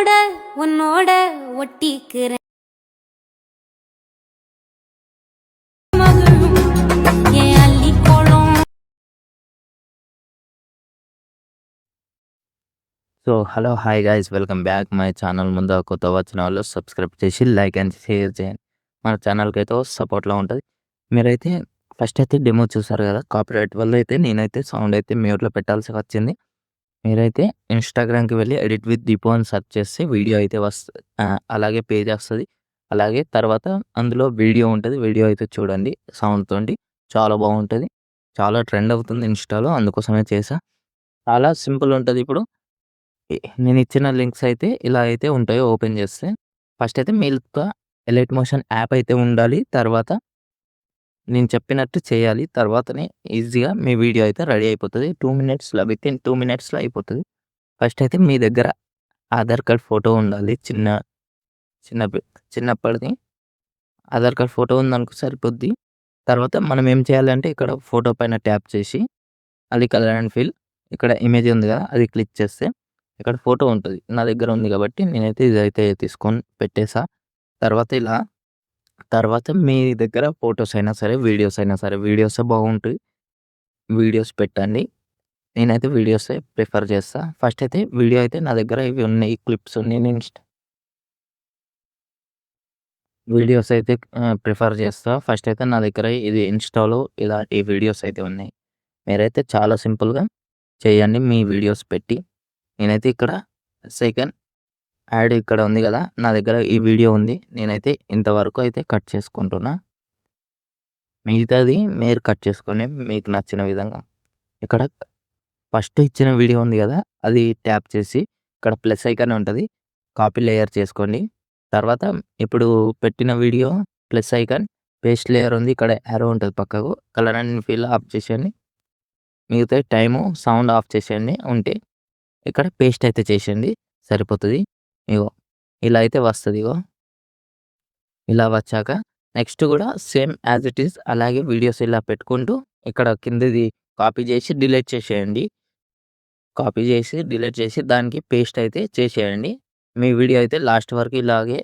கையோட உன்னோட ஒட்டிக்கிறேன் மகளும் என் அள்ளிக்கோளம். So hello hi guys welcome back my channel. ముందు కొత్త వచ్చిన వాళ్ళు సబ్స్క్రైబ్ చేసి లైక్ అండ్ షేర్ చేయండి. మన ఛానల్కి అయితే సపోర్ట్లో ఉంటుంది. మీరైతే ఫస్ట్ అయితే డెమో చూసారు కదా, కాపీరైట్ వల్ల అయితే నేనైతే సౌండ్ అయితే మ్యూట్లో పెట్టాల్సి వచ్చింది. మీరైతే ఇన్స్టాగ్రామ్కి వెళ్ళి ఎడిట్ విత్ దీపు అని సెర్చ్ చేస్తే వీడియో అయితే వస్తుంది, అలాగే పేజ్ వస్తుంది. అలాగే తర్వాత అందులో వీడియో ఉంటుంది, వీడియో అయితే చూడండి సౌండ్ తోటి. చాలా బాగుంటుంది, చాలా ట్రెండ్ అవుతుంది ఇన్స్టాలో, అందుకోసమే చేసా. చాలా సింపుల్ ఉంటుంది. ఇప్పుడు నేను ఇచ్చిన లింక్స్ అయితే ఇలా అయితే ఉంటాయో ఓపెన్ చేస్తే, ఫస్ట్ అయితే మీతో ఎలైట్ మోషన్ యాప్ అయితే ఉండాలి. తర్వాత నేను చెప్పినట్టు చేయాలి. తర్వాతనే ఈజీగా మీ వీడియో అయితే రెడీ అయిపోతుంది. 2 మినిట్స్‌లో, వితిన్ 2 మినిట్స్‌లో అయిపోతుంది. ఫస్ట్ అయితే మీ దగ్గర ఆధార్ కార్డ్ ఫోటో ఉండాలి. చిన్న చిన్నప్పటిది ఆధార్ కార్డ్ ఫోటో ఉందనుకో సరిపోద్ది. తర్వాత మనం ఏం చేయాలంటే ఇక్కడ ఫోటో పైన ట్యాప్ చేసి అది కలర్ అండ్ ఫిల్, ఇక్కడ ఇమేజ్ ఉంది కదా అది క్లిక్ చేస్తే ఇక్కడ ఫోటో ఉంటుంది. నా దగ్గర ఉంది కాబట్టి నేనైతే ఇదైతే తీసుకొని పెట్టేసా. తర్వాత మీ దగ్గర ఫోటోస్ అయినా సరే, వీడియోస్ అయినా సరే, వీడియోసే బాగుంటాయి, వీడియోస్ పెట్టండి. నేనైతే వీడియోసే ప్రిఫర్ చేస్తా. ఫస్ట్ అయితే వీడియో అయితే నా దగ్గర ఇవి ఉన్నాయి, క్లిప్స్ ఉన్నాయి. నేను వీడియోస్ అయితే ప్రిఫర్ చేస్తా. ఫస్ట్ అయితే నా దగ్గర ఇది ఇన్స్టాలో ఇలాంటి వీడియోస్ అయితే ఉన్నాయి. మీరైతే చాలా సింపుల్గా చేయండి మీ వీడియోస్ పెట్టి. నేనైతే ఇక్కడ సెకండ్ యాడ్ ఇక్కడ ఉంది కదా, నా దగ్గర ఈ వీడియో ఉంది. నేనైతే ఇంతవరకు అయితే కట్ చేసుకుంటున్నా. మిగతాది మీరు కట్ చేసుకొని మీకు నచ్చిన విధంగా. ఇక్కడ ఫస్ట్ ఇచ్చిన వీడియో ఉంది కదా, అది ట్యాప్ చేసి ఇక్కడ ప్లస్ ఐకాన్ ఉంటుంది, కాపీ లేయర్ చేసుకోండి. తర్వాత ఇప్పుడు పెట్టిన video plus icon, paste layer ఉంది, ఇక్కడ యారో ఉంటుంది పక్కకు, కలర్ అండ్ ఫిల్ ఆఫ్ చేసేయండి. మిగతా టైము సౌండ్ ఆఫ్ చేసేయండి ఉంటే. ఇక్కడ పేస్ట్ అయితే చేసేయండి సరిపోతుంది. ఇగో ఇలా అయితే వస్తుంది. ఇగో ఇలా వచ్చాక నెక్స్ట్ కూడా సేమ్ యాజ్ ఇట్ ఈస్ అలాగే వీడియోస్ ఇలా పెట్టుకుంటూ ఇక్కడ కిందది కాపీ చేసి డిలీట్ చేసేయండి. కాపీ చేసి డిలీట్ చేసి దానికి పేస్ట్ అయితే చేసేయండి. మీ వీడియో అయితే లాస్ట్ వరకు ఇలాగే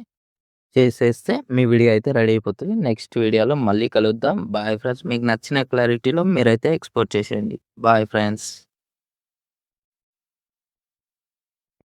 చేసేస్తే మీ వీడియో అయితే రెడీ అయిపోతుంది. నెక్స్ట్ వీడియోలో మళ్ళీ కలుద్దాం. Bye friends. మీకు నచ్చిన క్లారిటీలో మీరైతే ఎక్స్పోర్ట్ చేసేయండి. Bye friends.